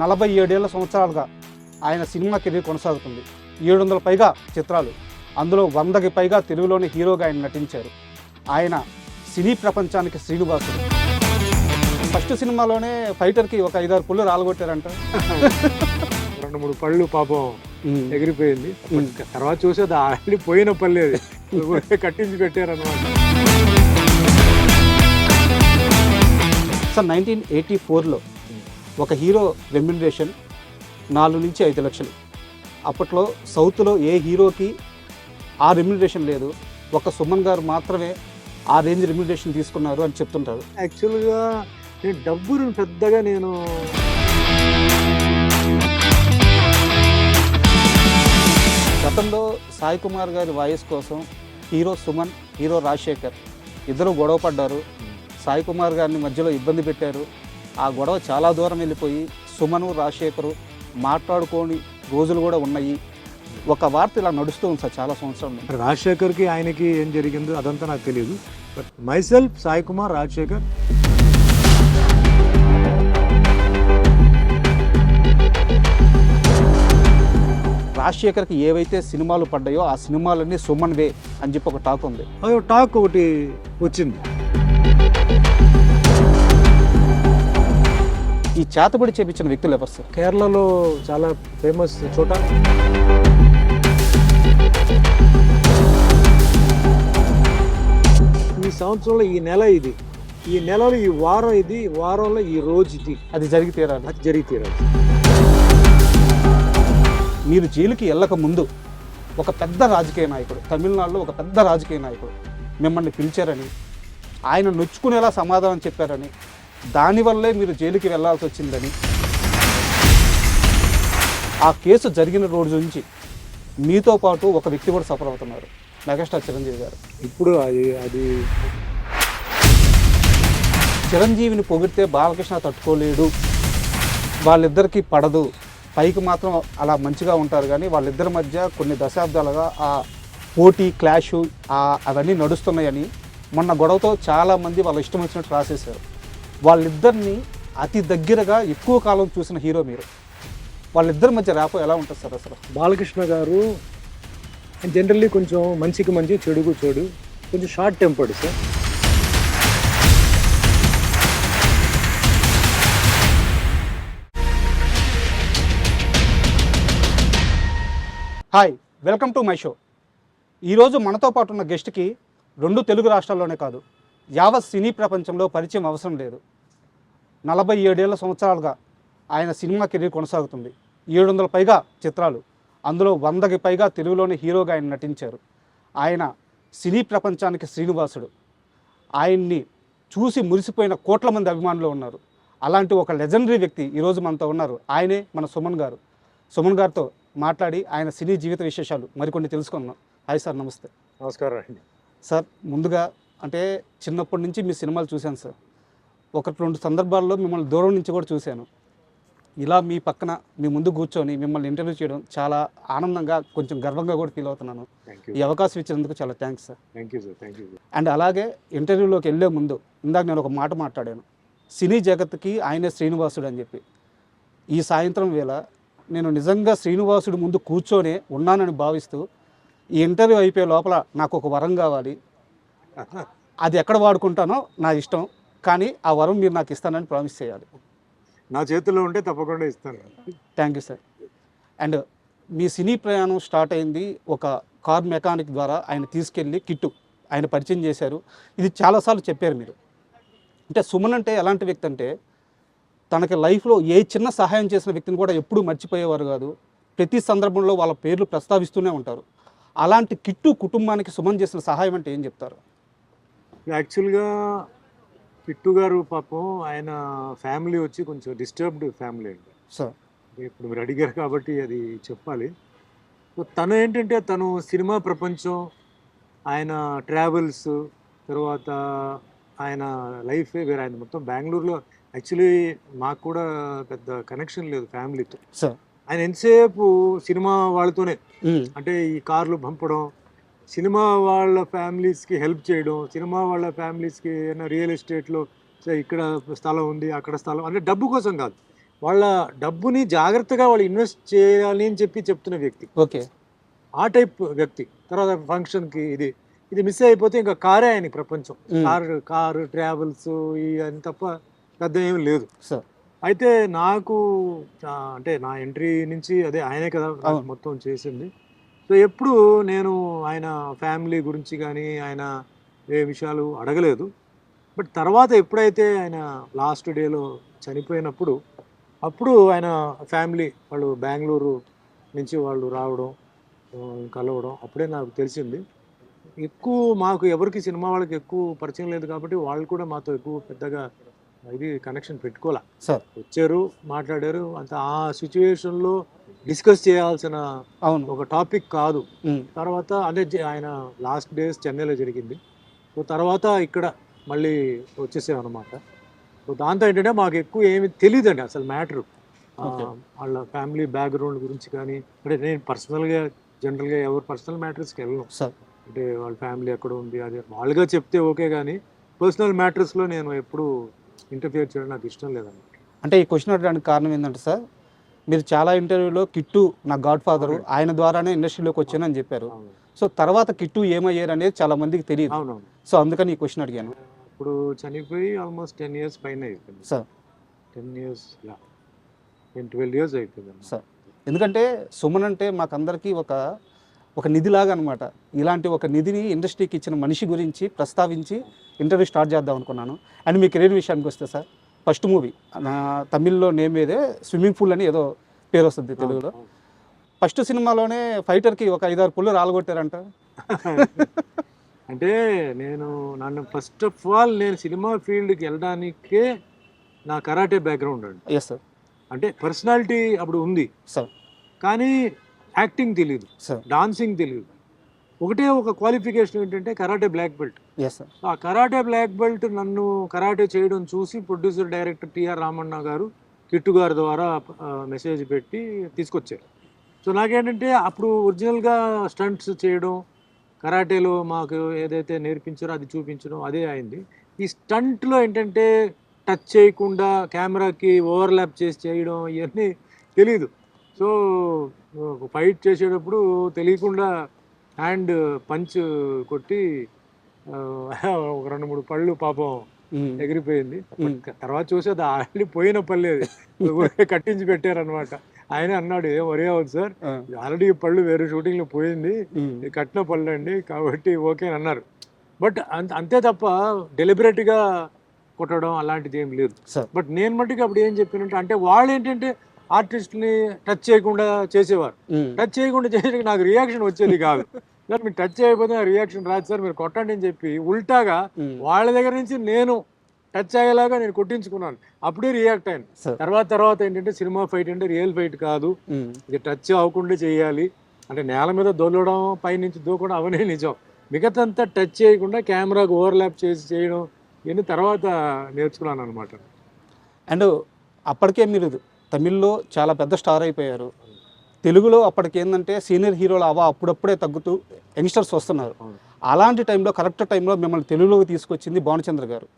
47 ఏళ్ల సంవత్సరాలుగా ఆయన సినిమా కెరీర్ కొనసాగుతుంది. 700 పైగా చిత్రాలు, అందులో 100కి పైగా తెలుగులోని హీరోగా ఆయన నటించారు. ఆయన సినీ ప్రపంచానికి శ్రీనివాసుడు. ఫస్ట్ సినిమాలోనే ఫైటర్కి ఒక 5-6 పుళ్ళు రాలగొట్టారంట. 2-3 పళ్ళు పాపం ఎగిరిపోయింది. తర్వాత చూసేది ఆల్రెడీ పోయిన పల్లె అది కట్టించి పెట్టారన్నమాట. సార్ 1984లో ఒక హీరో రెమ్యునరేషన్ 4 నుంచి 5 లక్షలు. అప్పట్లో సౌత్లో ఏ హీరోకి ఆ రెమ్యునరేషన్ లేదు, ఒక సుమన్ గారు మాత్రమే ఆ రేంజ్ రెమ్యునరేషన్ తీసుకున్నారు అని చెప్తుంటారు. యాక్చువల్గా నేను డబ్బును పెద్దగా గతంలో సాయి కుమార్ గారి వాయిస్ కోసం హీరో సుమన్, హీరో రాజశేఖర్ ఇద్దరు గొడవ పడ్డారు. సాయి కుమార్ గారిని మధ్యలో ఇబ్బంది పెట్టారు. ఆ గొడవ చాలా దూరం వెళ్ళిపోయి సుమను, రాజశేఖరు మాట్లాడుకోని రోజులు కూడా ఉన్నాయి. ఒక వార్త ఇలా నడుస్తూ ఉంది సార్ చాలా సంవత్సరాలు. రాజశేఖర్కి ఆయనకి ఏం జరిగిందో అదంతా నాకు తెలియదు. బట్ మైసెల్ఫ్ సాయి కుమార్, రాజశేఖర్ రాజశేఖర్కి ఏవైతే సినిమాలు పడ్డాయో ఆ సినిమాలన్నీ సుమన్ వే అని చెప్పి ఒక టాక్ ఉంది. టాక్ ఒకటి వచ్చింది. ఈ చేతబడి చేపించిన వ్యక్తులు ఎవరు సార్? కేరళలో చాలా ఫేమస్ చోట. ఈ సంవత్సరంలో ఈ నెల ఇది, ఈ నెలలో ఈ వారం ఇది, వారంలో ఈ రోజు ఇది, అది జరిగి తీరాలి. అది జరిగి తీరాలి. మీరు జైలుకి వెళ్ళక ముందు ఒక పెద్ద రాజకీయ నాయకుడు, తమిళనాడులో ఒక పెద్ద రాజకీయ నాయకుడు మిమ్మల్ని పిలిచారని, ఆయన నొచ్చుకునేలా సమాధానం చెప్పారని, దానివల్లే మీరు జైలుకి వెళ్ళాల్సి వచ్చిందని, ఆ కేసు జరిగిన రోజు నుంచి మీతో పాటు ఒక వ్యక్తి కూడా సఫర్ అవుతున్నారు, మెగాస్టార్ చిరంజీవి గారు. ఇప్పుడు అది చిరంజీవిని పొగిడితే బాలకృష్ణ తట్టుకోలేడు, వాళ్ళిద్దరికీ పడదు, పైకి మాత్రం అలా మంచిగా ఉంటారు కానీ వాళ్ళిద్దరి మధ్య కొన్ని దశాబ్దాలుగా ఆ పోటీ, క్లాషు అవన్నీ నడుస్తున్నాయని మొన్న గొడవతో చాలామంది వాళ్ళ ఇష్టం వచ్చినట్టు రాసేశారు. వాళ్ళిద్దరిని అతి దగ్గరగా ఎక్కువ కాలం చూసిన హీరో మీరు. వాళ్ళిద్దరి మధ్య ర్యాపో ఎలా ఉంటుంది సార్ అసలు? బాలకృష్ణ గారు జనరల్లీ కొంచెం మంచికి మంచి, చెడుకు చెడు, కొంచెం short tempered sir. Hi, welcome to my show. ఈరోజు మనతో పాటు ఉన్న గెస్ట్కి 2 తెలుగు రాష్ట్రాల్లోనే కాదు, యావత్ సినీ ప్రపంచంలో పరిచయం అవసరం లేదు. 47 ఏళ్ల సంవత్సరాలుగా ఆయన సినిమా కెరీర్ కొనసాగుతుంది. 700 పైగా చిత్రాలు, అందులో 100కి పైగా తెలుగులోని హీరోగా ఆయన నటించారు. ఆయన సినీ ప్రపంచానికి శ్రీనివాసుడు. ఆయన్ని చూసి మురిసిపోయిన కోట్ల మంది అభిమానులు ఉన్నారు. అలాంటి ఒక లెజెండరీ వ్యక్తి ఈరోజు మనతో ఉన్నారు. ఆయనే మన సుమన్ గారు. సుమన్ గారితో మాట్లాడి ఆయన సినీ జీవిత విశేషాలు మరికొన్ని తెలుసుకున్నాం. హాయ్ సార్, నమస్తే. నమస్కారం అండి. సార్, ముందుగా అంటే చిన్నప్పటి నుంచి మీ సినిమాలు చూశాను సార్. 1-2 సందర్భాల్లో మిమ్మల్ని దూరం నుంచి కూడా చూశాను. ఇలా మీ పక్కన మీ ముందు కూర్చొని మిమ్మల్ని ఇంటర్వ్యూ చేయడం చాలా ఆనందంగా, కొంచెం గర్వంగా కూడా ఫీల్ అవుతున్నాను. ఈ అవకాశం ఇచ్చినందుకు చాలా thanks sir. Thank you sir. Thank you. And అలాగే ఇంటర్వ్యూలోకి వెళ్ళే ముందు ఇందాక నేను ఒక మాట మాట్లాడాను, సినీ జగత్తుకి ఆయనే శ్రీనివాసుడు అని చెప్పి. ఈ సాయంత్రం వేళ నేను నిజంగా శ్రీనివాసుడు ముందు కూర్చొని ఉన్నానని భావిస్తూ, ఈ ఇంటర్వ్యూ అయిపోయే లోపల నాకు ఒక వరం కావాలి, అది ఎక్కడ వాడుకుంటానో నా ఇష్టం, కానీ ఆ వరం మీరు నాకు ఇస్తానని ప్రామిస్ చేయాలి. నా చేతుల్లో ఉంటే తప్పకుండా ఇస్తాను. Thank you sir. అండ్ మీ సినీ ప్రయాణం స్టార్ట్ అయింది ఒక కార్ మెకానిక్ ద్వారా. ఆయన తీసుకెళ్ళి కిట్టు ఆయన పరిచయం చేశారు. ఇది చాలాసార్లు చెప్పారు మీరు. అంటే సుమన్ అంటే ఎలాంటి వ్యక్తి అంటే, తనకి లైఫ్లో ఏ చిన్న సహాయం చేసిన వ్యక్తిని కూడా ఎప్పుడూ మర్చిపోయేవారు కాదు. ప్రతి సందర్భంలో వాళ్ళ పేర్లు ప్రస్తావిస్తూనే ఉంటారు. అలాంటి కిట్టు కుటుంబానికి సుమన్ చేసిన సహాయం అంటే ఏం చెప్తారు? యాక్చువల్గా కిట్టు గారు పాపం ఆయన ఫ్యామిలీ వచ్చి కొంచెం డిస్టర్బ్డ్ ఫ్యామిలీ అండి సార్. ఇప్పుడు మీరు అడిగారు కాబట్టి అది చెప్పాలి. తను ఏంటంటే తను సినిమా ప్రపంచం, ఆయన ట్రావెల్స్, తర్వాత ఆయన లైఫే వేరే. ఆయన మొత్తం బెంగళూరులో, యాక్చువల్లీ మాకు కూడా పెద్ద కనెక్షన్ లేదు ఫ్యామిలీతో. సార్, ఆయన ఎంతసేపు సినిమా వాళ్ళతోనే, అంటే ఈ కార్లు పంపడం, సినిమా వాళ్ళ ఫ్యామిలీస్కి హెల్ప్ చేయడం, సినిమా వాళ్ళ ఫ్యామిలీస్కి ఏమైనా రియల్ ఎస్టేట్లో ఇక్కడ స్థలం ఉంది, అక్కడ స్థలం, అంటే డబ్బు కోసం కాదు, వాళ్ళ డబ్బుని జాగ్రత్తగా వాళ్ళు ఇన్వెస్ట్ చేయాలి అని చెప్పి చెప్తున్న వ్యక్తి, ఓకే. ఆ టైప్ వ్యక్తి. తర్వాత ఫంక్షన్కి ఇది ఇది మిస్ అయిపోతే ఇంకా కారే ఆయనకి ప్రపంచం. కారు ట్రావెల్స్ ఇవన్నీ తప్ప పెద్ద ఏమి లేదు. సార్. అయితే నాకు అంటే నా ఎంట్రీ నుంచి అదే ఆయనే కదా నాకు మొత్తం చేసింది. సో ఎప్పుడు నేను ఆయన ఫ్యామిలీ గురించి కానీ ఆయన ఏ విషయాలు అడగలేదు. బట్ తర్వాత ఎప్పుడైతే ఆయన లాస్ట్ డేలో చనిపోయినప్పుడు అప్పుడు ఆయన ఫ్యామిలీ వాళ్ళు బెంగళూరు నుంచి వాళ్ళు రావడం, కలవడం అప్పుడే నాకు తెలిసింది. ఎక్కువ మాకు ఎవరికి సినిమా వాళ్ళకి ఎక్కువ పరిచయం లేదు కాబట్టి వాళ్ళు కూడా మాతో ఎక్కువ పెద్దగా ఇది కనెక్షన్ పెట్టుకోలే. సార్. వచ్చారు, మాట్లాడారు, అంత ఆ సిచ్యువేషన్లో డిస్కస్ చేయాల్సిన అవును. ఒక టాపిక్ కాదు. తర్వాత అదే ఆయన లాస్ట్ డేస్ చెన్నైలో జరిగింది. సో తర్వాత ఇక్కడ మళ్ళీ వచ్చేసాం అనమాట. సో దాంతో ఏంటంటే మాకు ఎక్కువ ఏమి తెలియదండి అసలు మ్యాటరు, వాళ్ళ ఫ్యామిలీ బ్యాక్గ్రౌండ్ గురించి కానీ. అంటే నేను పర్సనల్గా జనరల్గా ఎవరు పర్సనల్ మ్యాటర్స్కి వెళ్ళను. అంటే వాళ్ళ ఫ్యామిలీ ఎక్కడ ఉంది అది వాళ్ళుగా చెప్తే ఓకే, కానీ పర్సనల్ మ్యాటర్స్లో నేను ఎప్పుడు ఇంటర్ఫియర్ చేయడం నాకు ఇష్టం లేదన్నమాట. అంటే ఈ క్వశ్చన్ అడగడానికి కారణం ఏంటంటే సార్, మీరు చాలా ఇంటర్వ్యూలో కిట్టు నా గాడ్ ఫాదరు, ఆయన ద్వారానే ఇండస్ట్రీలోకి వచ్చానని చెప్పారు. సో తర్వాత కిట్టు ఏమయ్యారు అనేది చాలా మందికి తెలియదు. అవునవును. సో అందుకని ఈ క్వశ్చన్ అడిగాను. ఇప్పుడు చనిపోయి ఆల్మోస్ట్ 10 years పైన అయిపోయింది సార్. 10 years 12 years అయిపోయింది సార్. ఎందుకంటే సుమన్ అంటే మాకందరికీ ఒక నిధిలాగా అనమాట. ఇలాంటి ఒక నిధిని ఇండస్ట్రీకి ఇచ్చిన మనిషి గురించి ప్రస్తావించి ఇంటర్వ్యూ స్టార్ట్ చేద్దాం అనుకున్నాను. అండ్ మీ కెరీర్ విషయానికి వస్తే సార్, ఫస్ట్ మూవీ నా తమిళ్లో నేమ్ ఏదే స్విమ్మింగ్ పూల్ అని ఏదో పేరు వస్తుంది తెలుగులో. ఫస్ట్ సినిమాలోనే ఫైటర్కి ఒక 5-6 పుల్లు రాలగొట్టారంట. అంటే నన్ను ఫస్ట్ ఆఫ్ ఆల్ నేను సినిమా ఫీల్డ్కి వెళ్ళడానికే నా కరాటే బ్యాక్గ్రౌండ్ అండి. Yes sir. అంటే పర్సనాలిటీ అప్పుడు ఉంది సార్, కానీ యాక్టింగ్ తెలియదు, డాన్సింగ్ తెలియదు. ఒకటే ఒక క్వాలిఫికేషన్ ఏంటంటే karate black belt. Yes sir. ఆ కరాటే బ్లాక్ బెల్ట్ నన్ను కరాటే చేయడం చూసి ప్రొడ్యూసర్ డైరెక్టర్ టిఆర్ రామన్న గారు కిట్టు గారి ద్వారా మెసేజ్ పెట్టి తీసుకొచ్చారు. సో నాకేంటంటే అప్పుడు ఒరిజినల్గా స్టంట్స్ చేయడం, కరాటేలో మాకు ఏదైతే నేర్పించారో అది చూపించడం అదే అయింది. ఈ స్టంట్లో ఏంటంటే టచ్ చేయకుండా కెమెరాకి ఓవర్లాప్ చేసి చేయడం ఇవన్నీ తెలీదు. సో ఫైట్ చేసేటప్పుడు తెలియకుండా హ్యాండ్ పంచ్ కొట్టి ఒక 2-3 పళ్ళు పాపం ఎగిరిపోయింది. తర్వాత చూసి అది ఆల్రెడీ పోయిన పర్లేదు, కట్టించి పెట్టారనమాట. ఆయన అన్నాడు, ఏం వరే అవుతుంది సార్, ఆల్రెడీ పళ్ళు వేరే షూటింగ్లో పోయింది, కట్టిన పళ్ళు అండి కాబట్టి ఓకే అని అన్నారు. బట్ అంతే తప్ప డెలిబరేట్గా కొట్టడం అలాంటిది ఏం లేదు. బట్ నేను మట్టుకు అప్పుడు ఏం చెప్పినట్టు అంటే వాళ్ళు ఏంటంటే ఆర్టిస్ట్ని టచ్ చేయకుండా చేసేవారు. టచ్ చేయకుండా చేసే నాకు రియాక్షన్ వచ్చేది కాదు. సార్ మీరు టచ్ చేయకపోతే నా రియాక్షన్ రాదు సార్, మీరు కొట్టండి అని చెప్పి ఉల్టాగా వాళ్ళ దగ్గర నుంచి నేను టచ్ అయ్యేలాగా నేను కొట్టించుకున్నాను. అప్పుడే రియాక్ట్ అయ్యాను. తర్వాత ఏంటంటే సినిమా ఫైట్ అంటే రియల్ ఫైట్ కాదు, ఇది టచ్ అవ్వకుండా చేయాలి. అంటే నేల మీద దొల్లడం, పైనుంచి దూకడం అవన్నీ నిజం. మిగతంతా టచ్ చేయకుండా కెమెరాకు ఓవర్లాప్ చేసి చేయడం ఇవన్నీ తర్వాత నేర్చుకున్నాను అనమాట. అండ్ అప్పటికే మీరు తమిళ్లో చాలా పెద్ద స్టార్ అయిపోయారు. తెలుగులో అప్పటికి ఏంటంటే సీనియర్ హీరోలు అప్పుడప్పుడే తగ్గుతూ యంగ్స్టర్స్ వస్తున్నారు. అలాంటి టైంలో కరెక్ట్ టైంలో మిమ్మల్ని తెలుగులోకి తీసుకొచ్చింది భానుచంద్ర గారు.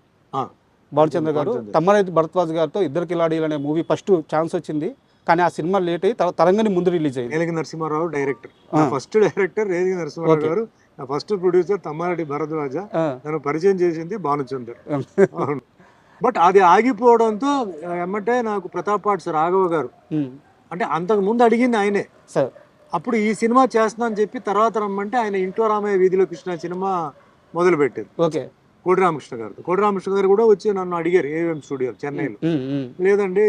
తమ్మారెడ్డి భరద్వాజ్ గారితో ఇద్దరు కిలాడీలు అనే మూవీ ఫస్ట్ ఛాన్స్ వచ్చింది, కానీ ఆ సినిమా లేట్ అయ్యి తరంగని ముందు రిలీజ్ అయ్యింది. Relangi Narasimha Rao director, first director Relangi Narasimha Rao garu, first producer Tammareddy Bharadwaj, నన్ను పరిచయం చేసింది భానుచందర్. బట్ అది ఆగిపోవడంతో ఏమంటే నాకు ప్రతాప్ పాట్స్ రాఘవ గారు అంటే అంతకు ముందు అడిగింది ఆయనే. అప్పుడు ఈ సినిమా చేస్తున్నా అని చెప్పి తర్వాత రమ్మంటే ఆయన ఇంట్లో రామయ్య వీధిలో కృష్ణ సినిమా మొదలు పెట్టారు. కోడి రామకృష్ణ గారు కూడా వచ్చి నన్ను అడిగారు ఏవిఎం స్టూడియో చెన్నైలో. లేదండి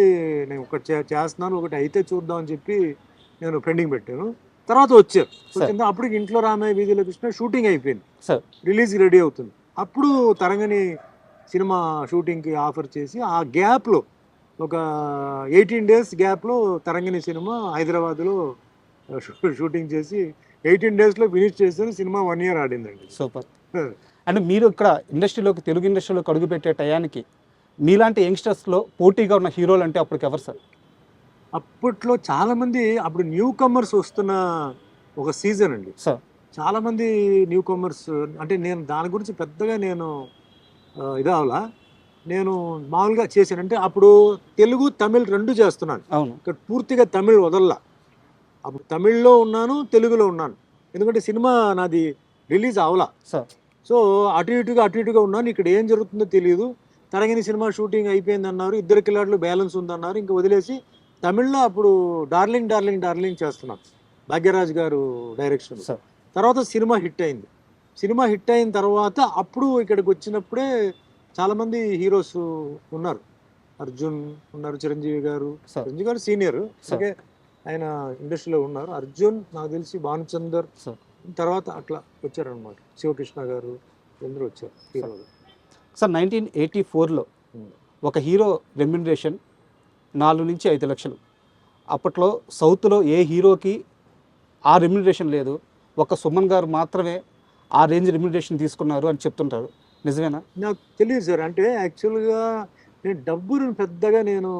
నేను ఒకటి చేస్తున్నాను, ఒకటి అయితే చూద్దాం అని చెప్పి నేను పెండింగ్ పెట్టాను. తర్వాత వచ్చారు. అప్పుడు ఇంట్లో రామయ్య వీధిలో కృష్ణ షూటింగ్ అయిపోయింది, రిలీజ్ రెడీ అవుతుంది. అప్పుడు తరంగని సినిమా షూటింగ్కి ఆఫర్ చేసి ఆ గ్యాప్లో ఒక 18 days గ్యాప్లో తరంగిణి సినిమా హైదరాబాద్లో షూటింగ్ చేసి 18 daysలో ఫినిష్ చేసిన సినిమా 1 year ఆడిందండి. సూపర్. అండ్ మీరు ఇక్కడ ఇండస్ట్రీలోకి తెలుగు ఇండస్ట్రీలోకి అడుగుపెట్టే టయానికి మీలాంటి యంగ్స్టర్స్లో పోటీగా ఉన్న హీరోలు అంటే అప్పటికి ఎవరు సార్? అప్పట్లో చాలామంది అప్పుడు న్యూ కమర్స్ వస్తున్న ఒక సీజన్ అండి సార్. చాలామంది న్యూ కమర్స్ అంటే నేను దాని గురించి పెద్దగా నేను ఇదవలా. నేను మామూలుగా చేశాను. అంటే అప్పుడు తెలుగు తమిళ్ రెండు చేస్తున్నాను. అవును ఇక్కడ పూర్తిగా తమిళ్ వదల్లా. అప్పుడు తమిళ్లో ఉన్నాను, తెలుగులో ఉన్నాను. ఎందుకంటే సినిమా నాది రిలీజ్ అవలా. సార్. సో అటు ఇటుగా ఉన్నాను. ఇక్కడ ఏం జరుగుతుందో తెలియదు. తరగని సినిమా షూటింగ్ అయిపోయింది అన్నారు, ఇద్దరు కిలాట్లు బ్యాలెన్స్ ఉందన్నారు, ఇంకా వదిలేసి తమిళ్లో అప్పుడు డార్లింగ్ డార్లింగ్ డార్లింగ్ చేస్తున్నాను, భాగ్యరాజ్ గారు డైరెక్షన్. సార్. తర్వాత సినిమా హిట్ అయింది. సినిమా హిట్ అయిన తర్వాత అప్పుడు ఇక్కడికి వచ్చినప్పుడే చాలామంది హీరోస్ ఉన్నారు. అర్జున్ ఉన్నారు, చిరంజీవి గారు. సార్. చిరంజీవి గారు సీనియర్, సార్. ఓకే, ఆయన ఇండస్ట్రీలో ఉన్నారు. అర్జున్ నాకు తెలిసి భానుచందర్, సార్. తర్వాత అట్లా వచ్చారనమాట. శివకృష్ణ గారు అందరూ వచ్చారు హీరోలు. సార్ 1984లో ఒక హీరో రెమ్యునరేషన్ 4 నుంచి 5 లక్షలు. అప్పట్లో సౌత్లో ఏ హీరోకి ఆ రెమ్యునరేషన్ లేదు, ఒక సుమన్ గారు మాత్రమే ఆ రేంజ్ రెమ్యునరేషన్ తీసుకున్నారు అని చెప్తుంటారు, నిజమేనా? నాకు తెలియదు సార్. అంటే యాక్చువల్గా నేను డబ్బును పెద్దగా నేను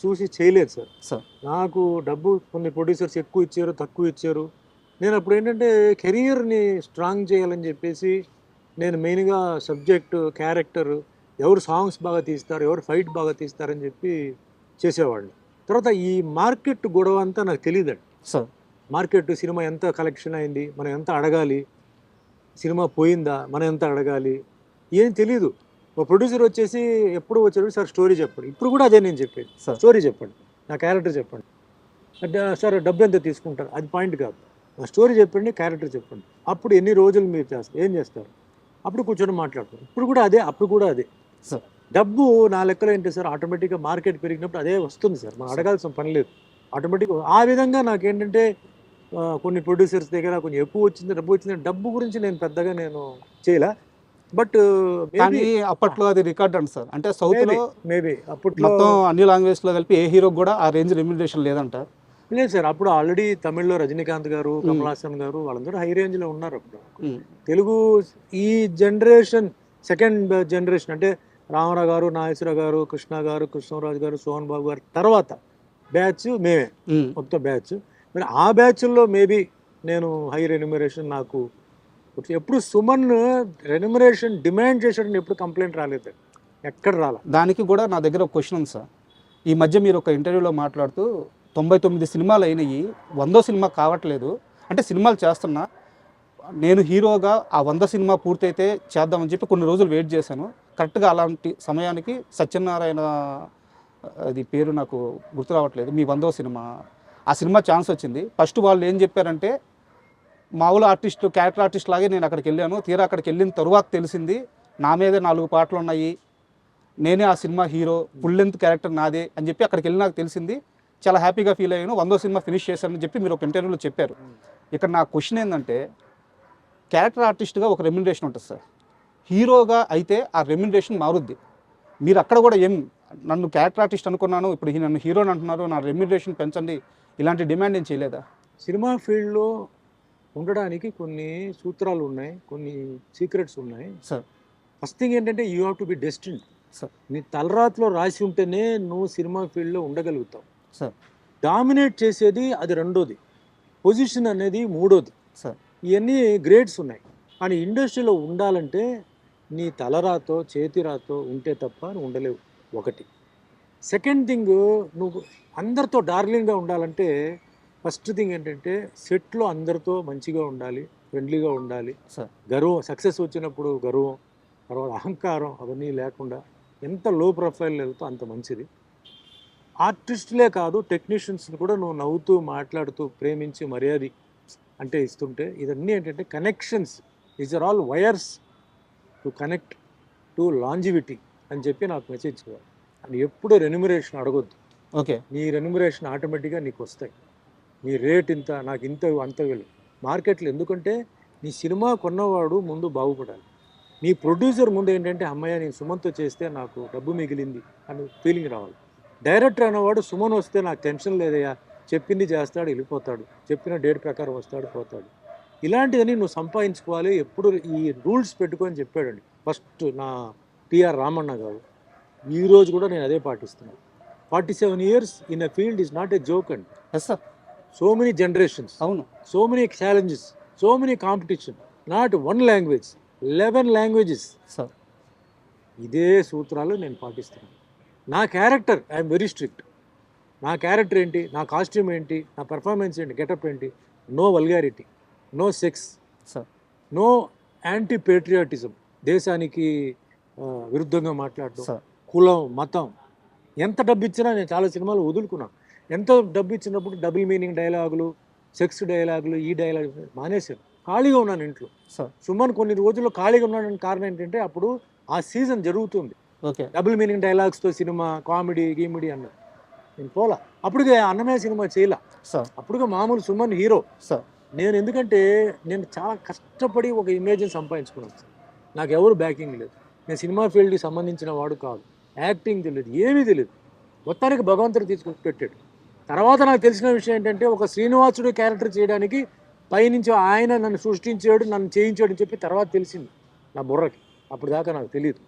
చూసి చేయలేదు సార్. సార్. నాకు డబ్బు కొన్ని ప్రొడ్యూసర్స్ ఎక్కువ ఇచ్చారు, తక్కువ ఇచ్చారు. నేను అప్పుడు ఏంటంటే కెరియర్ని స్ట్రాంగ్ చేయాలని చెప్పేసి నేను మెయిన్గా సబ్జెక్టు, క్యారెక్టర్, ఎవరు సాంగ్స్ బాగా తీస్తారు, ఎవరు ఫైట్ బాగా తీస్తారని చెప్పి చేసేవాడిని. తర్వాత ఈ మార్కెట్ గొడవ అంతా నాకు తెలియదండి. సార్. మార్కెట్, సినిమా ఎంత కలెక్షన్ అయింది, మనం ఎంత అడగాలి, సినిమా పోయిందా, మనం ఎంత అడగాలి, ఏం తెలీదు. ఒక ప్రొడ్యూసర్ వచ్చేసి ఎప్పుడు వచ్చాడు, సార్ స్టోరీ చెప్పండి. ఇప్పుడు కూడా అదే నేను చెప్పేది, సార్. స్టోరీ చెప్పండి, నా క్యారెక్టర్ చెప్పండి. అంటే సార్ డబ్బు ఎంత తీసుకుంటారు, అది పాయింట్ కాదు, నా స్టోరీ చెప్పండి, క్యారెక్టర్ చెప్పండి. అప్పుడు ఎన్ని రోజులు మీరు చేస్తారు, ఏం చేస్తారు, అప్పుడు కూర్చొని మాట్లాడతారు. ఇప్పుడు కూడా అదే, అప్పుడు కూడా అదే. సార్. డబ్బు నా లెక్కలో ఏంటి సార్, ఆటోమేటిక్గా మార్కెట్ పెరిగినప్పుడు అదే వస్తుంది సార్, మనం అడగాల్సిన పని లేదు, ఆటోమేటిక్గా. ఆ విధంగా నాకేంటంటే కొన్ని ప్రొడ్యూసర్స్ దగ్గర కొంచెం ఎక్కువ వచ్చింది, డబ్బు వచ్చింది, డబ్బు గురించి నేను పెద్దగా నేను చేయలే. బట్ కానీ అప్పట్లో అది రికార్డ్ అంట సార్. అంటే సౌత్లో మేబీ అప్పట్లో మొత్తం అన్ని లాంగ్వేజ్లో కలిపి ఏ హీరోకి కూడా ఆ రేంజ్ రెమ్యునరేషన్ లేదంట. లేదు సార్. అప్పుడు ఆల్రెడీ తమిళ్లో రజనీకాంత్ గారు, కమల్ హాసన్ గారు వాళ్ళందరూ హై రేంజ్లో ఉన్నారు అప్పుడు. తెలుగు ఈ జనరేషన్, సెకండ్ జనరేషన్ అంటే రామారావు గారు, నాగేశ్వరరావు గారు, కృష్ణ గారు, కృష్ణరాజు గారు, సోహన్ బాబు గారు తర్వాత బ్యాచ్ మేమే, మొత్తం బ్యాచ్. మరి ఆ బ్యాచ్ల్లో మేబీ నేను హై రెన్యూమరేషన్ నాకు ఎప్పుడు సుమన్ రెన్యూమరేషన్ డిమాండ్ చేశాడని ఎప్పుడు కంప్లైంట్ రాలేదు, ఎక్కడ రాలే. దానికి కూడా నా దగ్గర ఒక క్వశ్చన్ ఉంది సార్. ఈ మధ్య మీరు ఒక ఇంటర్వ్యూలో మాట్లాడుతూ 99 సినిమాలు అయినాయి, 100వ సినిమా కావట్లేదు, అంటే సినిమాలు చేస్తున్నా, నేను హీరోగా ఆ 100 సినిమా పూర్తయితే చేద్దామని చెప్పి కొన్ని రోజులు వెయిట్ చేశాను. కరెక్ట్గా అలాంటి సమయానికి సత్యనారాయణ, అది పేరు నాకు గుర్తు రావట్లేదు, మీ 100వ సినిమా, ఆ సినిమా ఛాన్స్ వచ్చింది. ఫస్ట్ వాళ్ళు ఏం చెప్పారంటే, మామూలు ఆర్టిస్టు, క్యారెక్టర్ ఆర్టిస్ట్ లాగే నేను అక్కడికి వెళ్ళాను, తీరా అక్కడికి వెళ్ళిన తరువాత తెలిసింది నా మీదే 4 పాటలు ఉన్నాయి, నేనే ఆ cinema hero, full length character నాదే అని చెప్పి అక్కడికి వెళ్ళి నాకు తెలిసింది. చాలా హ్యాపీగా ఫీల్ అయ్యాను, 100వ సినిమా ఫినిష్ చేశానని చెప్పి మీరు ఒక ఇంటర్వ్యూలో చెప్పారు. ఇక్కడ నా క్వశ్చన్ ఏంటంటే, క్యారెక్టర్ ఆర్టిస్ట్గా ఒక రెమ్యునరేషన్ ఉంటుంది సార్, హీరోగా అయితే ఆ రెమ్యునరేషన్ మారుద్ది. మీరు అక్కడ కూడా ఏం, నన్ను క్యారెక్టర్ ఆర్టిస్ట్ అనుకున్నాను, ఇప్పుడు నన్ను హీరోని అంటున్నారు, నా రెమ్యునరేషన్ పెంచండి, ఇలాంటి డిమాండ్ ఏం చేయలేదా? సినిమా ఫీల్డ్లో ఉండడానికి కొన్ని సూత్రాలు ఉన్నాయి, కొన్ని సీక్రెట్స్ ఉన్నాయి సార్. ఫస్ట్ థింగ్ ఏంటంటే you have to be destined sir. నీ తలరాతిలో రాసి ఉంటేనే నువ్వు సినిమా ఫీల్డ్లో ఉండగలుగుతావు సార్. డామినేట్ చేసేది అది రెండోది, పొజిషన్ అనేది మూడోది. సార్. ఇవన్నీ గ్రేడ్స్ ఉన్నాయి. కానీ ఇండస్ట్రీలో ఉండాలంటే నీ తలరాతో చేతిరాతో ఉంటే తప్ప నువ్వు ఉండలేవు, ఒకటి. సెకండ్ థింగ్, నువ్వు అందరితో డార్లింగ్గా ఉండాలంటే ఫస్ట్ థింగ్ ఏంటంటే సెట్లో అందరితో మంచిగా ఉండాలి, ఫ్రెండ్లీగా ఉండాలి. గర్వం, సక్సెస్ వచ్చినప్పుడు గర్వం, తర్వాత అహంకారం అవన్నీ లేకుండా ఎంత లో ప్రొఫైల్ వెళ్తే అంత మంచిది. ఆర్టిస్టులే కాదు, టెక్నీషియన్స్ని కూడా నువ్వు నవ్వుతూ మాట్లాడుతూ ప్రేమించి మర్యాద అంటే ఇస్తుంటే, ఇదన్నీ ఏంటంటే connections, these are all wires to connect to longevity అని చెప్పి నాకు మెసేజ్ చేయాలి. అని ఎప్పుడూ రెన్యూమరేషన్ అడగొద్దు. ఓకే. నీ రెన్యూమరేషన్ ఆటోమేటిక్గా నీకు వస్తాయి. నీ రేట్ ఇంత, నాకు ఇంత, అంత వెళ్ళు మార్కెట్లో. ఎందుకంటే నీ సినిమా కొన్నవాడు ముందు బాగుపడాలి, నీ ప్రొడ్యూసర్ ముందు ఏంటంటే అమ్మయ్య నేను సుమన్తో చేస్తే నాకు డబ్బు మిగిలింది అని ఫీలింగ్ రావాలి. డైరెక్టర్ అనేవాడు సుమన్ వస్తే నాకు టెన్షన్ లేదయ్యా, చెప్పింది చేస్తాడు, వెళ్ళిపోతాడు, చెప్పిన డేట్ ప్రకారం వస్తాడు, పోతాడు. ఇలాంటిదని నువ్వు సంపాదించుకోవాలి. ఎప్పుడు ఈ రూల్స్ పెట్టుకొని చెప్పాడండి ఫస్ట్ నా టిఆర్ రామన్న గారు. ఈరోజు కూడా నేను అదే పాటిస్తున్నాను. 47 years in a field is not a joke అండి. Yes sir. So many generations, అవును, so many challenges, so many competition, not 1 language, 11 languages. Sir. ఇదే సూత్రాలు నేను పాటిస్తున్నాను. నా క్యారెక్టర్ ఐఎమ్ వెరీ స్ట్రిక్ట్. నా క్యారెక్టర్ ఏంటి, నా కాస్ట్యూమ్ ఏంటి, నా పెర్ఫార్మెన్స్ ఏంటి, గెటప్ ఏంటి, no vulgarity, no sex, sir no anti patriotism, దేశానికి విరుద్ధంగా మాట్లాడడం, సార్ కులం, మతం. ఎంత డబ్బు ఇచ్చినా నేను చాలా సినిమాలు వదులుకున్నాను. ఎంత డబ్బు ఇచ్చినప్పుడు డబుల్ మీనింగ్ డైలాగులు, సెక్స్ డైలాగులు, ఈ డైలాగ్ మానేశాను. ఖాళీగా ఉన్నాను ఇంట్లో. సార్ సుమన్ కొన్ని రోజుల్లో ఖాళీగా ఉన్నాడని కారణం ఏంటంటే అప్పుడు ఆ సీజన్ జరుగుతుంది. ఓకే డబుల్ మీనింగ్ డైలాగ్స్తో సినిమా, కామెడీ గీమిడీ అన్నది నేను పోలా. అప్పటికే అన్నమయ్య సినిమా చేయలా, సార్ అప్పుడుగా మామూలు సుమన్ హీరో. సార్ నేను ఎందుకంటే నేను చాలా కష్టపడి ఒక ఇమేజ్ని సంపాదించుకున్నాను సార్. నాకు ఎవరు బ్యాకింగ్ లేదు. నేను సినిమా ఫీల్డ్కి సంబంధించిన వాడు కాదు. యాక్టింగ్ తెలియదు, ఏమీ తెలియదు. మొత్తానికి భగవంతుడు తీసుకొని పెట్టాడు. తర్వాత నాకు తెలిసిన విషయం ఏంటంటే ఒక శ్రీనివాసుడు క్యారెక్టర్ చేయడానికి పైనుంచి ఆయన నన్ను సృష్టించాడు, నన్ను చేయించాడు అని చెప్పి తర్వాత తెలిసింది నా బుర్రకి. అప్పుడు దాకా నాకు తెలియదు.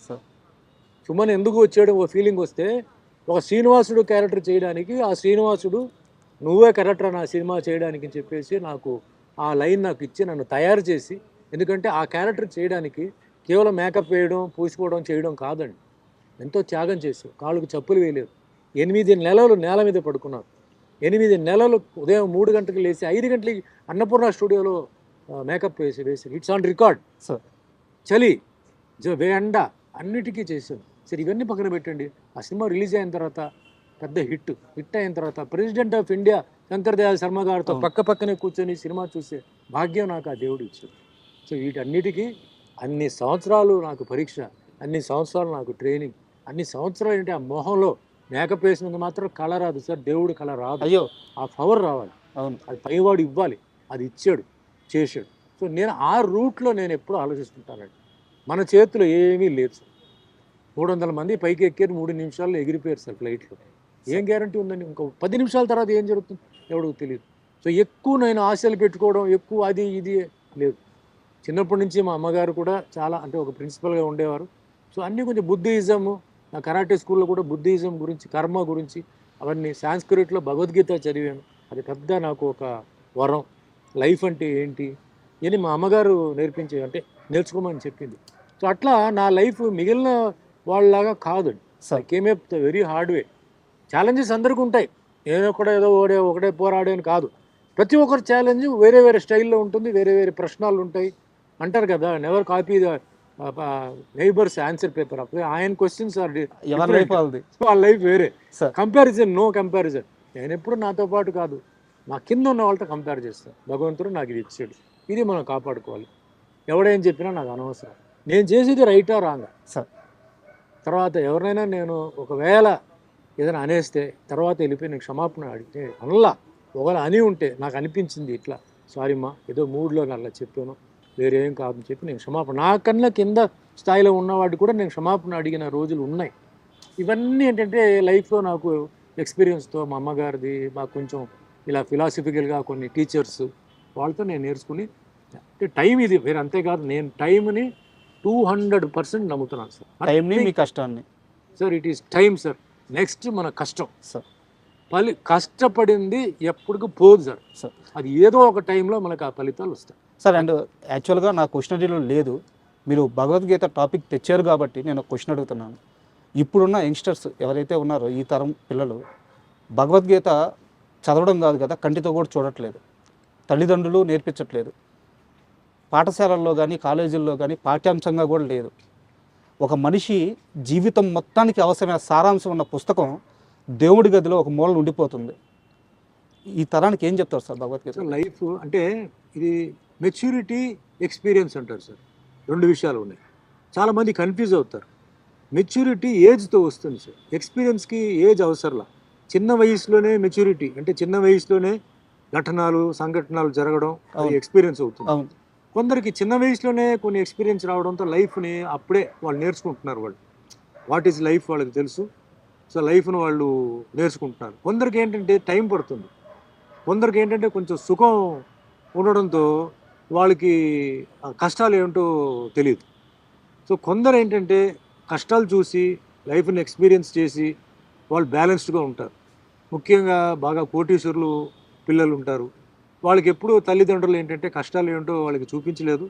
సార్ సుమన్ ఎందుకు వచ్చాడు ఒక ఫీలింగ్ వస్తే, ఒక శ్రీనివాసుడు క్యారెక్టర్ చేయడానికి ఆ శ్రీనివాసుడు నువ్వే కరెక్టర్ నా సినిమా చేయడానికి అని చెప్పేసి నాకు ఆ లైన్ నాకు ఇచ్చి నన్ను తయారు చేసి, ఎందుకంటే ఆ క్యారెక్టర్ చేయడానికి కేవలం మేకప్ వేయడం, పూసుకోవడం, చేయడం కాదండి. ఎంతో త్యాగం చేశారు. కాళ్ళకు చెప్పులు వేయలేదు. 8 నెలలు నేల మీద పడుకున్నారు. 8 నెలలు ఉదయం 3 గంటలకు లేచి 5 గంటలకి అన్నపూర్ణ స్టూడియోలో మేకప్ వేసి ఇట్స్ ఆన్ రికార్డ్. సార్ చలి ఎండ అన్నిటికీ చేశాను. సరే ఇవన్నీ పక్కన పెట్టండి. ఆ సినిమా రిలీజ్ అయిన తర్వాత పెద్ద హిట్ అయిన తర్వాత president of India Shankar Dayal Sharma గారితో పక్కనే కూర్చొని సినిమా చూసే భాగ్యం నాకు ఆ దేవుడు ఇచ్చాడు. సో వీటన్నిటికీ అన్ని సంవత్సరాలు నాకు పరీక్ష, అన్ని సంవత్సరాలు నాకు ట్రైనింగ్, అన్ని సంవత్సరాలు ఏంటి ఆ మొహంలో మేకప్ వేసినందుకు మాత్రం కళ రాదు సార్. దేవుడు కళ రాదు. అయ్యో ఆ పవర్ రావాలి. అవును అది పైవాడు ఇవ్వాలి. అది ఇచ్చాడు, చేశాడు. సో నేను ఆ రూట్లో నేను ఎప్పుడూ ఆలోచిస్తుంటానండి. మన చేతిలో ఏమీ లేదు సార్. 300 మంది పైకి ఎక్కారు, 3 నిమిషాల్లో ఎగిరిపోయారు సార్ ఫ్లైట్లో. ఏం గ్యారంటీ ఉందండి? ఇంకో 10 నిమిషాల తర్వాత ఏం జరుగుతుంది ఎవరికి తెలియదు. సో ఎక్కువ నేను ఆశలు పెట్టుకోవడం, ఎక్కువ అది ఇది లేదు. చిన్నప్పటి నుంచి మా అమ్మగారు కూడా చాలా అంటే ఒక ప్రిన్సిపల్గా ఉండేవారు. సో అన్నీ కొంచెం బుద్ధిజము, నా కరాటే స్కూల్లో కూడా బుద్ధిజం గురించి, కర్మ గురించి అవన్నీ, సాంస్క్రిట్లో భగవద్గీత చదివాను. అది పెద్ద నాకు ఒక వరం. లైఫ్ అంటే ఏంటి అని మా అమ్మగారు నేర్చుకోమని చెప్పింది. సో అట్లా నా లైఫ్ మిగిలిన వాళ్ళలాగా కాదండి. Sir came very hard way. Challenges అందరికీ ఉంటాయి. నేను ఏదో ఒకటే పోరాడేని కాదు. ప్రతి ఒక్కరి ఛాలెంజ్ వేరే వేరే స్టైల్లో ఉంటుంది, వేరే వేరే ప్రశ్నలు ఉంటాయి. అంటారు కదా, never copy the neighbours answer paper. అప్పుడు ఆయన క్వశ్చన్స్ ఆర్ వాళ్ళ లైఫ్ వేరే. Comparison, no comparison. నేను ఎప్పుడు నాతో పాటు కాదు, నా కింద ఉన్న వాళ్ళతో కంపేర్ చేస్తాను. భగవంతుడు నాకు ఇది ఇచ్చాడు, ఇది మనం కాపాడుకోవాలి. ఎవడేం చెప్పినా నాకు అనవసరం. నేను చేసేది రైటా రాంగా సార్. తర్వాత ఎవరినైనా నేను ఒకవేళ ఏదైనా అనేస్తే తర్వాత వెళ్ళిపోయి నేను క్షమాపణ అడిగితే అనలా. ఒకవేళ అని ఉంటే నాకు అనిపించింది ఇట్లా, సారీ మా ఏదో మూడ్లో అలా చెప్పాను, వేరేం కాదని చెప్పి నేను క్షమాపణ, నాకన్నా కింద స్థాయిలో ఉన్నవాడు కూడా నేను క్షమాపణ అడిగిన రోజులు ఉన్నాయి. ఇవన్నీ ఏంటంటే లైఫ్లో నాకు ఎక్స్పీరియన్స్తో, మా అమ్మగారిది, మాకు కొంచెం ఇలా ఫిలాసఫికల్గా కొన్ని టీచర్స్ వాళ్ళతో నేను నేర్చుకుని, అంటే టైం ఇది వేరే. అంతేకాదు నేను టైంని 200% నమ్ముతున్నాను సార్. టైంని మీ కష్టాన్ని sir, it is time sir. Next మన కష్టం సార్. కష్టపడింది ఎప్పటికీ పోదు సార్. సార్ అది ఏదో ఒక టైంలో మనకు ఆ ఫలితాలు వస్తాయి సార్. అండ్ యాక్చువల్గా నా క్వశ్చనరీలో లేదు, మీరు భగవద్గీత టాపిక్ తెచ్చారు కాబట్టి నేను ఒక క్వశ్చన్ అడుగుతున్నాను. ఇప్పుడున్న యంగ్స్టర్స్ ఎవరైతే ఉన్నారో, ఈ తరం పిల్లలు భగవద్గీత చదవడం కాదు కదా, కంటితో కూడా చూడట్లేదు, తల్లిదండ్రులు నేర్పించట్లేదు, పాఠశాలల్లో కానీ కాలేజీల్లో కానీ పాఠ్యాంశంగా కూడా లేదు. ఒక మనిషి జీవితం మొత్తానికి అవసరమైన సారాంశం ఉన్న పుస్తకం దేవుడి గదిలో ఒక మూల ఉండిపోతుంది. ఈ తరానికి ఏం చెప్తారు సార్ భగవద్గీత? లైఫ్ అంటే ఇది మెచ్యూరిటీ, ఎక్స్పీరియన్స్ అంటారు సార్. 2 విషయాలు ఉన్నాయి. చాలామంది కన్ఫ్యూజ్ అవుతారు. మెచ్యూరిటీ ఏజ్తో వస్తుంది సార్, ఎక్స్పీరియన్స్కి ఏజ్ అవసరంలా. చిన్న వయసులోనే మెచ్యూరిటీ అంటే చిన్న వయసులోనే సంఘటనలు జరగడం, అది ఎక్స్పీరియన్స్ అవుతుంది. కొందరికి చిన్న వయసులోనే కొన్ని ఎక్స్పీరియన్స్ రావడంతో లైఫ్ని అప్పుడే వాళ్ళు నేర్చుకుంటున్నారు. వాళ్ళు వాట్ ఈజ్ లైఫ్ వాళ్ళకి తెలుసు. సో లైఫ్ను వాళ్ళు నేర్చుకుంటున్నారు. కొందరికి ఏంటంటే టైం పడుతుంది. కొందరికి ఏంటంటే కొంచెం సుఖం ఉండడంతో వాళ్ళకి కష్టాలు ఏమిటో తెలియదు. సో కొందరు ఏంటంటే కష్టాలు చూసి లైఫ్ని ఎక్స్పీరియన్స్ చేసి వాళ్ళు బ్యాలెన్స్డ్గా ఉంటారు. ముఖ్యంగా బాగా కోటీశ్వరులు పిల్లలు ఉంటారు. వాళ్ళకి ఎప్పుడూ తల్లిదండ్రులు ఏంటంటే కష్టాలు ఏమిటో వాళ్ళకి చూపించలేదు,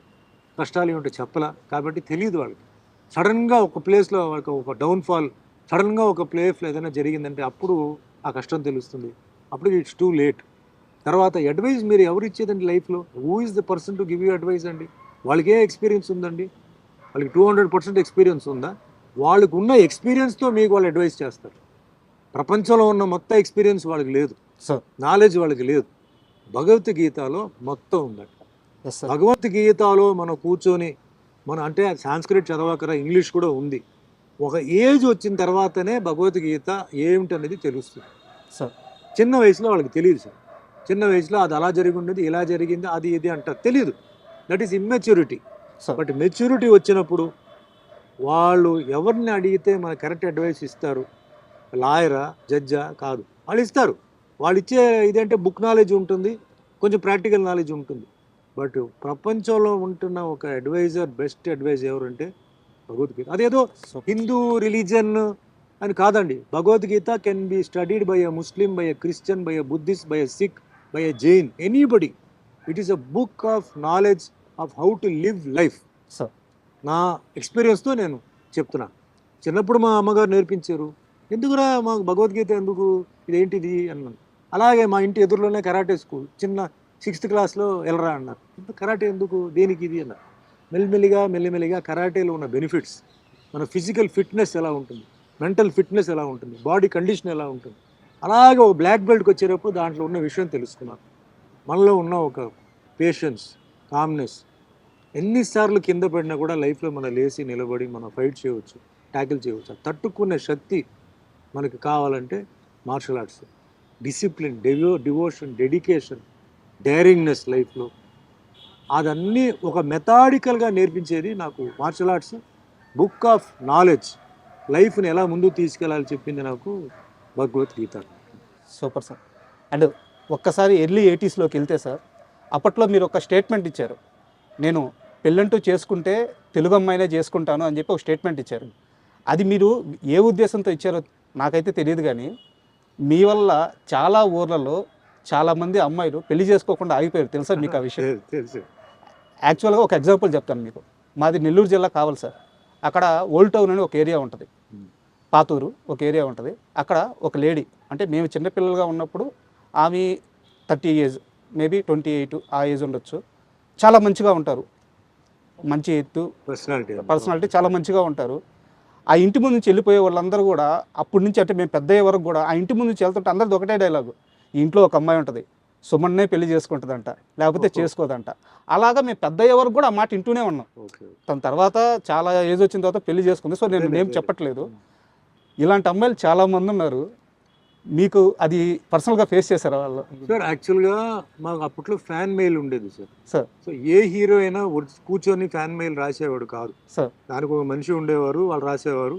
కష్టాలు ఏమిటో చెప్పలా, కాబట్టి తెలియదు వాళ్ళకి. సడన్గా ఒక ప్లేస్లో ఒక డౌన్ఫాల్, సడన్గా ఒక ప్లేస్లో ఏదైనా జరిగిందంటే అప్పుడు ఆ కష్టం తెలుస్తుంది. అప్పుడు ఇట్స్ టూ లేట్. తర్వాత అడ్వైస్ మీరు ఎవరు ఇచ్చేదండి లైఫ్లో? Who is the person to give you advice అండి? వాళ్ళకి ఏ ఎక్స్పీరియన్స్ ఉందండి? వాళ్ళకి 200% ఎక్స్పీరియన్స్ ఉందా? వాళ్ళకు ఉన్న ఎక్స్పీరియన్స్తో మీకు వాళ్ళు అడ్వైస్ చేస్తారు. ప్రపంచంలో ఉన్న మొత్తం ఎక్స్పీరియన్స్ వాళ్ళకి లేదు, సార్. నాలెడ్జ్ వాళ్ళకి లేదు. భగవద్గీతలో మొత్తం ఉందండి. Yes sir. భగవద్గీతలో మనం కూర్చొని మనం అంటే సాంస్క్రిట్ చదవకరా, ఇంగ్లీష్ కూడా ఉంది. ఒక ఏజ్ వచ్చిన తర్వాతనే భగవద్గీత ఏమిటనేది తెలుస్తుంది. సార్. చిన్న వయసులో వాళ్ళకి తెలియదు సార్. చిన్న వయసులో అది అలా జరిగి ఉండేది, ఇలా జరిగింది, అది ఇది అంటారు, తెలియదు. That is immaturity. Sir. But maturity వచ్చినప్పుడు వాళ్ళు ఎవరిని అడిగితే మన కరెక్ట్ అడ్వైస్ ఇస్తారు? లాయరా, జడ్జా? కాదు, వాళ్ళు ఇస్తారు. వాళ్ళు ఇచ్చే ఇదేంటే బుక్ నాలెడ్జ్ ఉంటుంది, కొంచెం ప్రాక్టికల్ నాలెడ్జ్ ఉంటుంది. బట్ ప్రపంచంలో ఉంటున్న ఒక అడ్వైజర్, బెస్ట్ అడ్వైజ్ ఎవరంటే భగవద్గీత. అదేదో హిందూ రిలీజన్ అని కాదండి. Bhagavad Gita can be studied by a Muslim, by a Christian, by a Buddhist, by a Sikh, by a Jain, anybody. It is a book of knowledge of how to live life. Sir. నా ఎక్స్పీరియన్స్తో నేను చెప్తున్నాను. చిన్నప్పుడు మా అమ్మగారు నేర్పించారు. ఎందుకురా మాకు భగవద్గీత ఎందుకు, ఇదేంటిది అన్నాను. అలాగే మా ఇంటి ఎదురులోనే కరాటే స్కూల్, చిన్న 6th క్లాస్లో వెళ్ళరా అన్నారు. కరాటే ఎందుకు, దేనికి ఇది అన్నారు. మెల్లిమెల్లిగా కరాటేలో ఉన్న బెనిఫిట్స్, మన ఫిజికల్ ఫిట్నెస్ ఎలా ఉంటుంది, మెంటల్ ఫిట్నెస్ ఎలా ఉంటుంది, బాడీ కండిషన్ ఎలా ఉంటుంది, అలాగే ఒక బ్లాక్ బెల్ట్కి వచ్చేటప్పుడు దాంట్లో ఉన్న విషయం తెలుసుకున్నాను. మనలో ఉన్న ఒక పేషెన్స్, కామ్నెస్, ఎన్నిసార్లు కింద పడినా కూడా లైఫ్లో మనం లేచి నిలబడి మనం ఫైట్ చేయవచ్చు, ట్యాకిల్ చేయవచ్చు. తట్టుకునే శక్తి మనకి కావాలంటే martial arts. Discipline, devotion, dedication, daringness లైఫ్లో అదన్నీ ఒక మెథాడికల్గా నేర్పించేది నాకు martial arts. Book of knowledge, లైఫ్ని ఎలా ముందుకు తీసుకెళ్ళాలి చెప్పింది నాకు భగవద్గీత. Super sir. అండ్ ఒక్కసారి ఎర్లీ 80sలోకి వెళ్తే సార్, అప్పట్లో మీరు ఒక స్టేట్మెంట్ ఇచ్చారు. నేను పెళ్ళంటూ చేసుకుంటే తెలుగు అమ్మాయినే చేసుకుంటాను అని చెప్పి ఒక స్టేట్మెంట్ ఇచ్చారు. అది మీరు ఏ ఉద్దేశంతో ఇచ్చారో నాకైతే తెలియదు, కానీ మీ వల్ల చాలా ఊర్లలో చాలామంది అమ్మాయిలు పెళ్లి చేసుకోకుండా ఆగిపోయారు. తెలుసా మీకు ఆ విషయం? తెలుసు. యాక్చువల్గా ఒక ఎగ్జాంపుల్ చెప్తాను మీకు. మాది నెల్లూరు జిల్లా కావాలి సార్. అక్కడ ఓల్డ్ టౌన్ అని ఒక ఏరియా ఉంటుంది, పాతూరు ఒక ఏరియా ఉంటుంది. అక్కడ ఒక లేడీ, అంటే మేము చిన్నపిల్లలుగా ఉన్నప్పుడు ఆమె 30 ఏజ్, మేబీ 28 ఆ ఏజ్ ఉండొచ్చు. చాలా మంచిగా ఉంటారు, మంచి ఎత్తు, పర్సనాలిటీ చాలా మంచిగా ఉంటారు. ఆ ఇంటి ముందు నుంచి వెళ్ళిపోయే వాళ్ళందరూ కూడా అప్పటి నుంచి, అంటే మేము పెద్ద అయ్యే వరకు కూడా ఆ ఇంటి ముందు నుంచి వెళ్తుంటే అందరిది ఒకటే డైలాగు, ఈ ఇంట్లో ఒక అమ్మాయి ఉంటుంది, సుమన్నే పెళ్లి చేసుకుంటుందంట, లేకపోతే చేసుకోదంట. అలాగా మేము పెద్ద అయ్యే వరకు కూడా ఆ మాట ఇంటూనే ఉన్నాం. తన తర్వాత చాలా ఏజ్ వచ్చిన తర్వాత పెళ్లి చేసుకుంది. సో నేను ఏం చెప్పట్లేదు. ఇలాంటి అమ్మాయిలు చాలామంది ఉన్నారు. మీకు అది పర్సనల్గా ఫేస్ చేశారు వాళ్ళు? సార్ యాక్చువల్గా మాకు అప్పట్లో ఫ్యాన్ మెయిల్ ఉండేది సార్. సార్. సో ఏ హీరో అయినా కూర్చొని ఫ్యాన్ మెయిల్ రాసేవాడు కాదు సార్. దానికి ఒక మనిషి ఉండేవారు, వాళ్ళు రాసేవారు,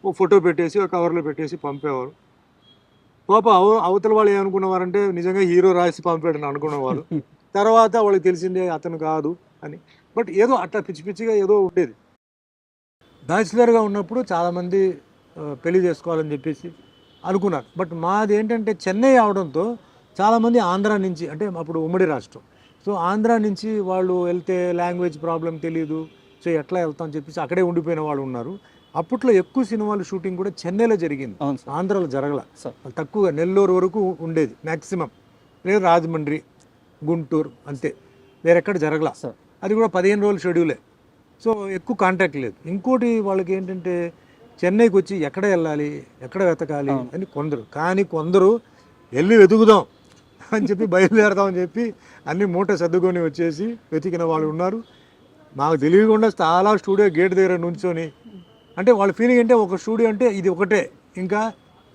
ఓ ఫోటో పెట్టేసి ఒక కవర్లో పెట్టేసి పంపేవారు. పాప అవతల వాళ్ళు ఏమనుకునేవారంటే నిజంగా హీరో రాసి పంపాడని అనుకునేవారు. తర్వాత వాళ్ళకి తెలిసిందే అతను కాదు అని. బట్ ఏదో అట్లా పిచ్చి పిచ్చిగా ఏదో ఉండేది. బ్యాచిలర్గా ఉన్నప్పుడు చాలామంది పెళ్లి చేసుకోవాలని చెప్పేసి అనుకున్నారు. బట్ మాది ఏంటంటే చెన్నై అవడంతో చాలామంది ఆంధ్ర నుంచి, అంటే అప్పుడు ఉమ్మడి రాష్ట్రం, సో ఆంధ్ర నుంచి వాళ్ళు వెళ్తే లాంగ్వేజ్ ప్రాబ్లం తెలియదు, సో ఎట్లా వెళ్తాం అని చెప్పేసి అక్కడే ఉండిపోయిన వాళ్ళు ఉన్నారు. అప్పట్లో ఎక్కువ సినిమాలు షూటింగ్ కూడా చెన్నైలో జరిగింది, ఆంధ్రాలో జరగల. తక్కువగా నెల్లూరు వరకు ఉండేది మ్యాక్సిమం, లేదు రాజమండ్రి, గుంటూరు, అంతే, వేరెక్కడ జరగల. అది కూడా 15 రోజుల షెడ్యూలే, సో ఎక్కువ కాంటాక్ట్ లేదు. ఇంకోటి వాళ్ళకి ఏంటంటే చెన్నైకి వచ్చి ఎక్కడ వెళ్ళాలి, ఎక్కడ వెతకాలి అని కొందరు, కానీ కొందరు వెళ్ళి వెతుకుదాం అని చెప్పి బయలుదేరదామని చెప్పి అన్ని మూట సర్దుకొని వచ్చేసి వెతికిన వాళ్ళు ఉన్నారు. మాకు తెలియకుండా చాలా స్టూడియో గేట్ దగ్గర నుంచొని, అంటే వాళ్ళ ఫీలింగ్ అంటే ఒక స్టూడియో అంటే ఇది ఒకటే, ఇంకా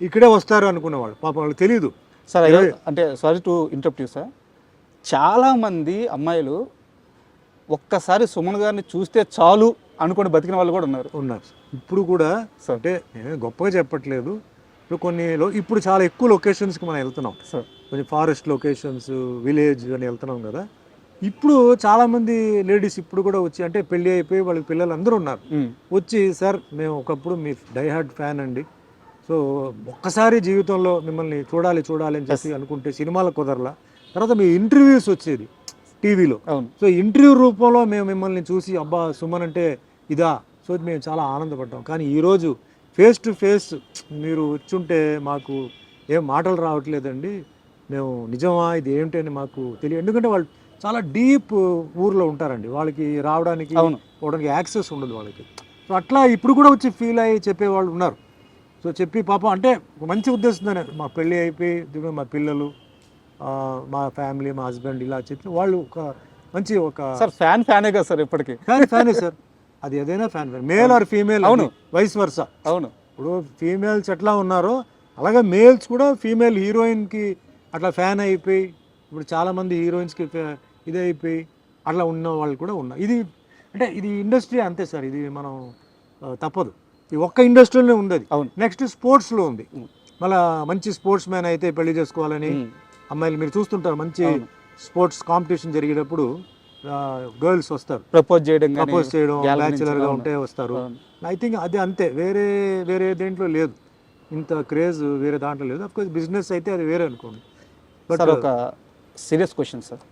ఇక్కడే వస్తారు అనుకునేవాళ్ళు. పాపం వాళ్ళు తెలియదు సార్. అంటే sorry to interrupt you sir, చాలామంది అమ్మాయిలు ఒక్కసారి సుమన్ గారిని చూస్తే చాలు అనుకుని బతికిన వాళ్ళు కూడా ఉన్నారు. ఇప్పుడు కూడా. అంటే నేను గొప్పగా చెప్పట్లేదు. ఇప్పుడు చాలా ఎక్కువ లొకేషన్స్కి మనం వెళ్తున్నాం సార్, కొంచెం ఫారెస్ట్ లొకేషన్స్, విలేజ్ అని వెళ్తున్నాం కదా. ఇప్పుడు చాలామంది లేడీస్ ఇప్పుడు కూడా వచ్చి, అంటే పెళ్ళి అయిపోయి వాళ్ళకి పిల్లలు అందరూ ఉన్నారు, వచ్చి సార్ మేము ఒకప్పుడు మీ డైహార్డ్ ఫ్యాన్ అండి, సో ఒక్కసారి జీవితంలో మిమ్మల్ని చూడాలి అని చెప్పి అనుకుంటే సినిమాలకు కుదరలా. తర్వాత మీ ఇంటర్వ్యూస్ వచ్చేది టీవీలో, సో ఇంటర్వ్యూ రూపంలో మేము మిమ్మల్ని చూసి అబ్బా సుమన్ అంటే ఇదా, సో సో మేము చాలా ఆనందపడ్డాం. కానీ ఈరోజు ఫేస్ టు ఫేస్ మీరు వచ్చుంటే మాకు ఏం మాటలు రావట్లేదండి, మేము నిజమా ఇది ఏంటి అని మాకు తెలియదు. ఎందుకంటే వాళ్ళు చాలా డీప్ ఊర్లో ఉంటారండి, వాళ్ళకి రావడానికి అవును. పోవడానికి యాక్సెస్ ఉండదు వాళ్ళకి. సో అట్లా ఇప్పుడు కూడా వచ్చి ఫీల్ అయ్యి చెప్పేవాళ్ళు ఉన్నారు. సో చెప్పి పాపం అంటే మంచి ఉద్దేశంతోనే మా పెళ్ళి అయిపోయి ఇదిగో మా పిల్లలు మా ఫ్యామిలీ మా హస్బెండ్ ఇలా చెప్పి వాళ్ళు ఒక మంచి ఒక సార్ ఫ్యానే కదా సార్ ఇప్పటికీ. ఫ్యానే సార్, అది ఏదైనా ఫ్యాన్ మేల్ ఆర్ ఫీమేల్, అవును. Vice versa. అవును. ఇప్పుడు ఫీమేల్స్ ఎట్లా ఉన్నారో అలాగే మేల్స్ కూడా ఫీమేల్ హీరోయిన్కి అట్లా ఫ్యాన్ అయిపోయి ఇప్పుడు చాలామంది హీరోయిన్స్కి ఇదే అయిపోయి అట్లా ఉన్న వాళ్ళు కూడా ఉన్నారు. ఇది అంటే ఇది ఇండస్ట్రీ అంతే సార్, ఇది మనం తప్పదు. ఈ ఒక్క ఇండస్ట్రీలోనే ఉంది అది. అవును. నెక్స్ట్ స్పోర్ట్స్లో ఉంది. మళ్ళీ మంచి స్పోర్ట్స్ మ్యాన్ అయితే పెళ్లి చేసుకోవాలని అమ్మాయిలు మీరు చూస్తుంటారు, మంచి స్పోర్ట్స్ కాంపిటీషన్ జరిగేటప్పుడు గర్ల్స్ వస్తారు ప్రపోజ్ చేయడం బ్యాచులర్గా ఉంటే వస్తారు. ఐ థింక్ అది అంతే, వేరే దేంట్లో లేదు ఇంత క్రేజ్, వేరే దాంట్లో లేదు. అఫ్కోర్స్ బిజినెస్ అయితే అది వేరే అనుకోండి. సార్ ఒక సీరియస్ క్వశ్చన్ సార్,